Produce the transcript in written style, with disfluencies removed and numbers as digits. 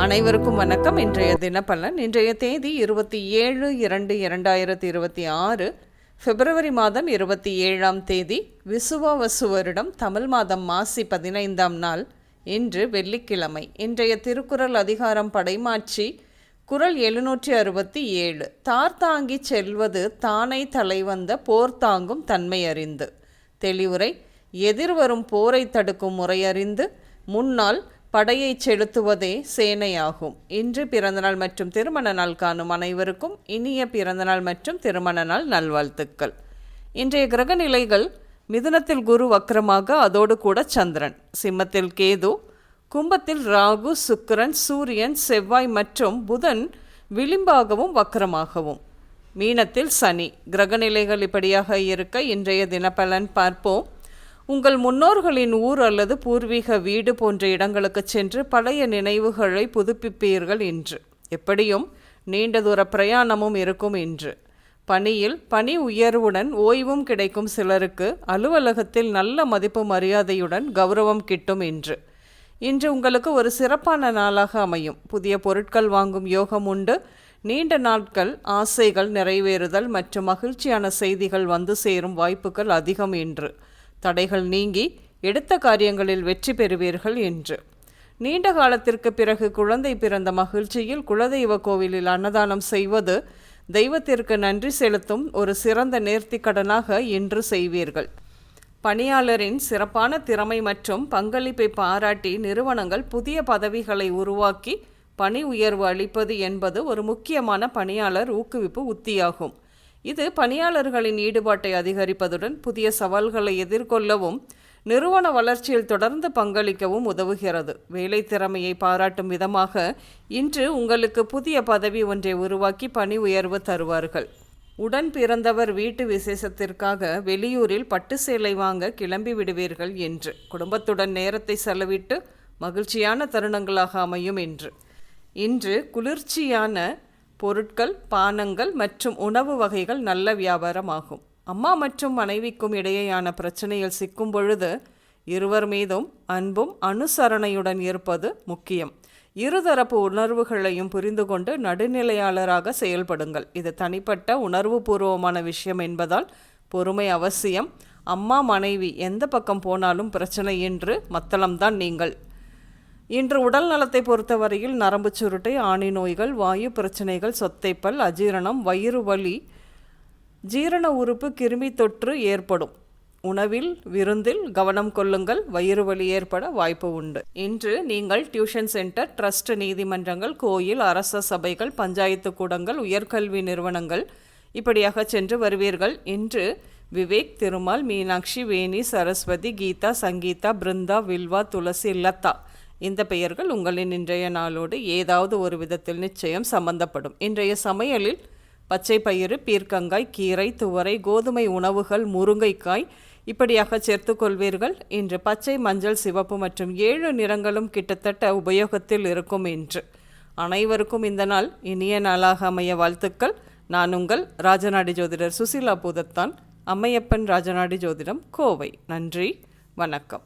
அனைவருக்கும் வணக்கம். இன்றைய தினப்பலன். இன்றைய தேதி 27/2/2026 பிப்ரவரி மாதம் 27ஆம் தேதி விசுவாவசு வருடம் தமிழ் மாதம் மாசி 15ஆம் நாள். இன்று வெள்ளிக்கிழமை. இன்றைய திருக்குறள் அதிகாரம் படைமாட்சி. குறள் 767. தார்த்தாங்கி செல்வது தானை தலைவந்த போர் தாங்கும் தன்மை அறிந்து. தெளிவுரை. எதிர்வரும் போரை தடுக்கும் முறையறிந்து முன்னால் படையை செலுத்துவதே சேனையாகும். இன்று பிறந்தநாள் மற்றும் திருமண நாள் காணும் அனைவருக்கும் இனிய பிறந்தநாள் மற்றும் திருமண நாள் நல்வாழ்த்துக்கள். இன்றைய கிரக நிலைகள்: மிதுனத்தில் குரு வக்ரமாக, அதோடு கூட சந்திரன். சிம்மத்தில் கேது, கும்பத்தில் ராகு, சுக்கிரன், சூரியன், செவ்வாய் மற்றும் புதன் விளிம்பாகவும் வக்ரமாகவும். மீனத்தில் சனி. கிரகநிலைகள் இப்படியாக இருக்க இன்றைய தினப்பலன் பார்ப்போம். உங்கள் முன்னோர்களின் ஊர் அல்லது பூர்வீக வீடு போன்ற இடங்களுக்கு சென்று பழைய நினைவுகளை புதுப்பிப்பீர்கள் இன்று. எப்படியும் நீண்ட தூர பிரயாணமும் இருக்கும் இன்று. பணியில் பணி உயர்வுடன் ஓய்வும் கிடைக்கும் சிலருக்கு அலுவலகத்தில் நல்ல மதிப்பு மரியாதையுடன் கௌரவம் கிட்டும் இன்று. இன்று உங்களுக்கு ஒரு சிறப்பான நாளாக அமையும். புதிய பொருட்கள் வாங்கும் யோகம் உண்டு. நீண்ட நாட்கள் ஆசைகள் நிறைவேறுதல் மற்றும் மகிழ்ச்சியான செய்திகள் வந்து சேரும் வாய்ப்புகள் அதிகம் இன்று. தடைகள் நீங்கி எடுத்த காரியங்களில் வெற்றி பெறுவீர்கள் என்று. நீண்ட காலத்திற்கு பிறகு குழந்தை பிறந்த மகிழ்ச்சியில் குலதெய்வ கோவிலில் அன்னதானம் செய்வது தெய்வத்திற்கு நன்றி செலுத்தும் ஒரு சிறந்த நேர்த்திக்கடனாக இன்று செய்வீர்கள். பணியாளரின் சிறப்பான திறமை மற்றும் பங்களிப்பை பாராட்டி நிறுவனங்கள் புதிய பதவிகளை உருவாக்கி பணி உயர்வு அளிப்பது என்பது ஒரு முக்கியமான பணியாளர் ஊக்குவிப்பு உத்தியாகும். இது பணியாளர்களின் ஈடுபாட்டை அதிகரிப்பதுடன் புதிய சவால்களை எதிர்கொள்ளவும் நிறுவன வளர்ச்சியில் தொடர்ந்து பங்களிக்கவும் உதவுகிறது. வேலை திறமையை பாராட்டும் விதமாக இன்று உங்களுக்கு புதிய பதவி ஒன்றை உருவாக்கி பணி உயர்வு தருவார்கள். உடன் பிறந்தவர் வீட்டு விசேஷத்திற்காக வெளியூரில் பட்டு சேலை வாங்க கிளம்பி விடுவீர்கள் என்று. குடும்பத்துடன் நேரத்தை செலவிட்டு மகிழ்ச்சியான தருணங்களாக அமையும் என்று. இன்று குளிர்ச்சியான பொருட்கள், பானங்கள் மற்றும் உணவு வகைகள் நல்ல வியாபாரமாகும். அம்மா மற்றும் மனைவிக்கும் இடையேயான பிரச்சனையில் சிக்கும் பொழுது இருவர் மீதும் அன்பும் அனுசரணையுடன் இருப்பது முக்கியம். இருதரப்பு உணர்வுகளையும் புரிந்து கொண்டு நடுநிலையாளராக செயல்படுங்கள். இது தனிப்பட்ட உணர்வுபூர்வமான விஷயம் என்பதால் பொறுமை அவசியம். அம்மா மனைவி எந்த பக்கம் போனாலும் பிரச்சனை என்று மத்தளம்தான் நீங்கள். இன்று உடல் நலத்தை பொறுத்தவரையில் நரம்பு சுருட்டை, ஆணி நோய்கள், வாயு பிரச்சனைகள், சொத்தைப்பல், அஜீரணம், வயிறு வலி, ஜீரண உறுப்பு கிருமி தொற்று ஏற்படும். உணவில் விருந்தில் கவனம் கொள்ளுங்கள். வயிறு வலி ஏற்பட வாய்ப்பு உண்டு. இன்று நீங்கள் டியூஷன் சென்டர், ட்ரஸ்ட், நீதிமன்றங்கள், கோயில், அரச சபைகள், பஞ்சாயத்து கூடங்கள், உயர்கல்வி நிறுவனங்கள் இப்படியாக சென்று வருவீர்கள். இன்று விவேக், திருமால், மீனாட்சி, வேணி, சரஸ்வதி, கீதா, சங்கீதா, பிருந்தா, வில்வா, துளசி, லதா இந்த பெயர்கள் உங்களின் இன்றைய நாளோடு ஏதாவது ஒரு விதத்தில் நிச்சயம் சம்பந்தப்படும். இன்றைய சமையலில் பச்சை பயிறு, பீர்க்கங்காய், கீரை, துவரை, கோதுமை உணவுகள், முருங்கைக்காய் இப்படியாக சேர்த்து கொள்வீர்கள். இன்று பச்சை, மஞ்சள், சிவப்பு மற்றும் 7 நிறங்களும் கிட்டத்தட்ட உபயோகத்தில் இருக்கும். இன்று அனைவருக்கும் இந்த நாள் இனிய நாளாக அமைய வாழ்த்துக்கள். நான் உங்கள் ராஜநாடி ஜோதிடர் சுசிலா பூதத்தான், அம்மையப்பன் ராஜநாடி ஜோதிடம், கோவை. நன்றி, வணக்கம்.